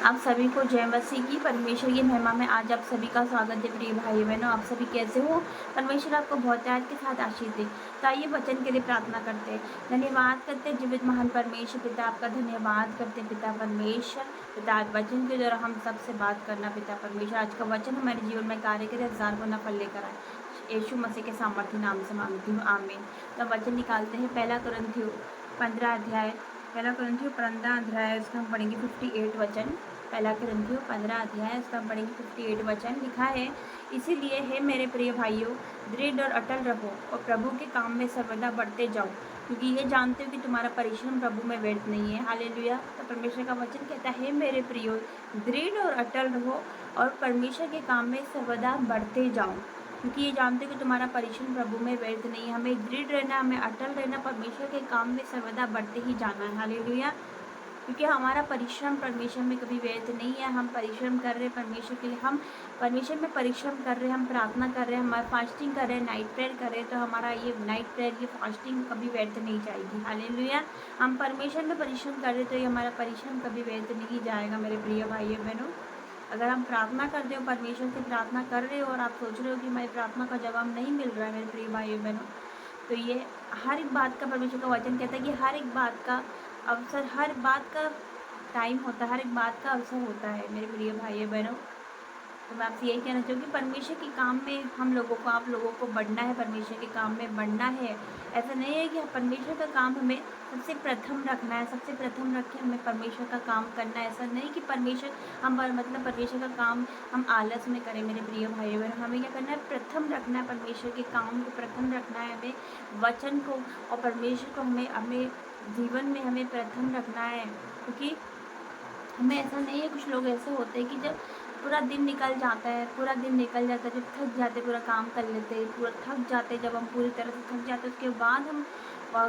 आप सभी को जय मसीह की। परमेश्वर की महिमा में आज आप सभी का स्वागत है। प्रिय भाई बहनों, आप सभी कैसे हो? परमेश्वर आपको बहुतायत के साथ आशीष दे। तो आइए वचन के लिए प्रार्थना करते हैं। धन्यवाद करते हैं जीवित महान परमेश्वर पिता, आपका धन्यवाद करते हैं पिता परमेश्वर। पिता आज वचन के द्वारा हम सबसे बात करना पिता परमेश्वर। आज का वचन हमारे जीवन में कार्य करे, हजार गुना फल लेकर आए। यीशु मसीह के सामर्थ्य नाम से मांगती हूँ, आमीन। तो वचन निकालते हैं पहला कुरिन्थियों 15 अध्याय, पहला कुरिन्थियों 15 अध्याय, उसका हम पढ़ेंगे 58 वचन। पहला कुरिन्थियों 15 अध्याय, उसका हम पढ़ेंगे 58 वचन। लिखा है, इसीलिए हे मेरे प्रिय भाइयों, दृढ़ और अटल रहो और प्रभु के काम में सर्वदा बढ़ते जाओ, क्योंकि ये जानते हो कि तुम्हारा परिश्रम प्रभु में व्यर्थ नहीं है। हालेलुया। तो परमेश्वर का वचन कहता है, मेरे प्रियो, दृढ़ और अटल रहो और परमेश्वर के काम में सर्वदा बढ़ते जाओ, क्योंकि ये जानते हो कि तुम्हारा परिश्रम प्रभु में व्यर्थ नहीं है। हमें दृढ़ रहना, हमें अटल रहना, परमेश्वर के काम में सर्वदा बढ़ते ही जाना है। हालेलुया। क्योंकि हमारा परिश्रम परमेश्वर में कभी व्यर्थ नहीं है। हम परिश्रम कर रहे हैं परमेश्वर के लिए, हम परमेश्वर में परिश्रम कर रहे हैं, हम प्रार्थना कर रहे हैं, हम फास्टिंग कर रहे हैं, नाइट प्रेयर कर रहे हैं, तो हमारा ये नाइट प्रेयर, ये फास्टिंग कभी व्यर्थ नहीं जाएगी। हालेलुया। हम परमेश्वर में परिश्रम कर रहे हैं तो ये हमारा परिश्रम कभी व्यर्थ नहीं जाएगा। मेरे प्रिय भाइयों बहनों, अगर हम प्रार्थना करते हो, परमेश्वर से प्रार्थना कर रहे हो और आप सोच रहे हो कि मेरी प्रार्थना का जवाब नहीं मिल रहा है मेरे प्रिय भाइयों बहनों, तो ये हर एक बात का, परमेश्वर का वचन कहता है कि हर एक बात का अवसर, हर बात का टाइम होता है, हर एक बात का अवसर होता है मेरे प्रिय भाइयों बहनों। तो मैं आपसे यही कहना चाहूँगी, परमेश्वर के काम में हम लोगों को, आप लोगों को बढ़ना है, परमेश्वर के काम में बढ़ना है। ऐसा नहीं है कि परमेश्वर का काम हमें सबसे प्रथम रखना है, सबसे प्रथम रख के हमें परमेश्वर का काम करना है। ऐसा नहीं कि परमेश्वर हम मतलब परमेश्वर का काम हम आलस में करें। मेरे प्रिय भाइयों बहनों, हमें क्या करना है? प्रथम रखना है परमेश्वर के काम को, प्रथम रखना है हमें वचन को और परमेश्वर को हमें जीवन में हमें प्रथम रखना है। क्योंकि हमें ऐसा नहीं है, कुछ लोग ऐसे होते हैं कि जब पूरा दिन निकल जाता है, पूरा दिन निकल जाता है, जब थक जाते पूरा काम कर लेते हैं, पूरा थक जाते हैं, जब हम पूरी तरह से थक जाते हैं, उसके बाद हम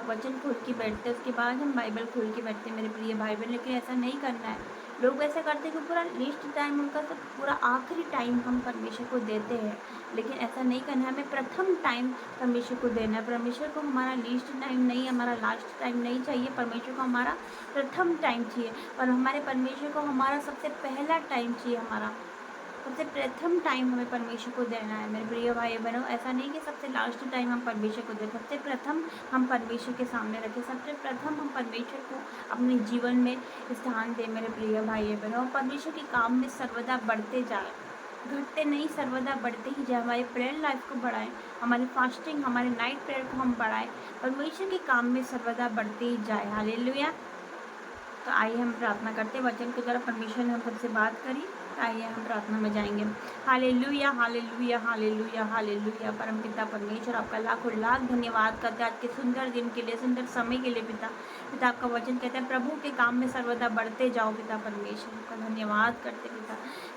वचन खोल के बैठते हैं, उसके बाद हम बाइबल खोल के बैठते हैं मेरे प्रिय भाई बहन। लेकिन ऐसा नहीं करना है। लोग ऐसा करते हैं कि पूरा लिस्ट टाइम उनका सब, पूरा आखिरी टाइम हम परमेश्वर को देते हैं, लेकिन ऐसा नहीं करना है। हमें प्रथम टाइम परमेश्वर को देना है। परमेश्वर को हमारा लिस्ट टाइम नहीं, हमारा लास्ट टाइम नहीं चाहिए। परमेश्वर को हमारा प्रथम टाइम चाहिए, और हमारे परमेश्वर को हमारा सबसे पहला टाइम चाहिए। हमारा सबसे प्रथम टाइम हमें परमेश्वर को देना है मेरे प्रिय भाई बहनों। ऐसा नहीं कि सबसे लास्ट टाइम हम परमेश्वर को दें, सबसे प्रथम हम परमेश्वर के सामने रखें, सबसे प्रथम हम परमेश्वर को अपने जीवन में स्थान दें मेरे प्रिय भाई बहनों। परमेश्वर के काम में सर्वदा बढ़ते जाए, घटते नहीं, सर्वदा बढ़ते ही जाए। हमारे प्रेयर लाइफ को बढ़ाएं, हमारी फास्टिंग, हमारे नाइट प्रेयर को हम बढ़ाएं, परमेश्वर के काम में सर्वदा बढ़ते ही जाए। हालेलुया। तो आइए हम प्रार्थना करते हैं। वचन के द्वारा परमेश्वर ने हम सबसे बात करी, तो आइए हम प्रार्थना में जाएंगे। Hallelujah, hallelujah, hallelujah, hallelujah. परम पिता परमेश्वर, आपका लाखों लाख धन्यवाद करते हैं आज के सुंदर दिन के लिए, सुंदर समय के लिए। पिता आपका वचन कहता है, प्रभु के काम में सर्वदा बढ़ते जाओ। पिता परमेश्वर का धन्यवाद करते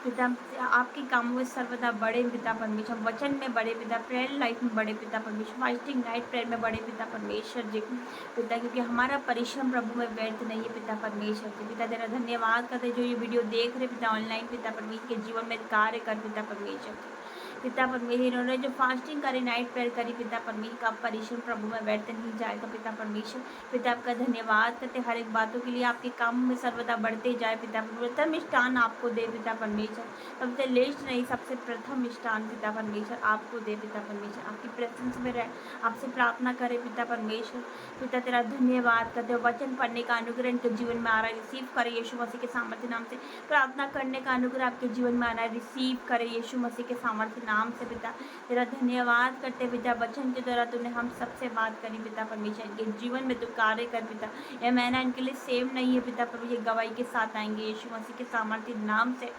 पिता आपके काम में सर्वदा बड़े। पिता परमेश्वर वचन में बड़े, पिता प्रेयर लाइफ में बड़े, पिता परमेश्वर फास्टिंग नाइट प्रेयर में बड़े। पिता परमेश्वर जी पिता, क्योंकि हमारा परिश्रम प्रभु में व्यर्थ नहीं है। पिता परमेश्वर जी पिता, तेरा धन्यवाद करते जो ये वीडियो देख रहे पिता ऑनलाइन, पिता परमेश्वर के जीवन में कार्य कर। पिता परमेश्वर पिता परमेश्वर, इन्होंने जो फास्टिंग करी, नाइट प्रेयर करी, पिता परमेश्वर का परिश्रम प्रभु में व्यर्थ नहीं जाएगा। पिता परमेश्वर पिता आपका धन्यवाद करते, हर एक बातों के लिए आपके काम में सर्वदा बढ़ते जाए। पिता प्रथम स्थान आपको दे। पिता परमेश्वर सबसे लेस्ट नहीं, सबसे प्रथम स्थान पिता परमेश्वर आपको दे। पिता परमेश्वर आपकी प्रेजेंस में रहे, आपसे प्रार्थना करें। पिता परमेश्वर पिता तेरा धन्यवाद करते हो, वचन पढ़ने का अनुग्रह इनके जीवन में आ रहा है, रिसीव करे यीशु मसीह के सामर्थ्य नाम से। प्रार्थना करने का अनुग्रह आपके जीवन में आ रहा है, रिसीव करे यीशु मसीह के सामर्थ्य नाम से। पिता तेरा धन्यवाद करते पिता, वचन के द्वारा तूने हम सबसे बात करी। पिता परमेश्वर इनके जीवन में तू कार्य कर। पिता यह महीना इनके लिए सेम नहीं है। पिता परमेश्वर गवाही के साथ आएंगे यीशु मसीह के सामर्थ्य नाम से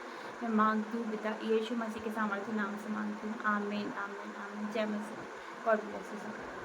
मैं मांगती हूँ। पिता यीशु मसीह के सामर्थ्य नाम से मांगती हूँ, आमीन, आमीन, आमीन। जय मसीह। God bless you.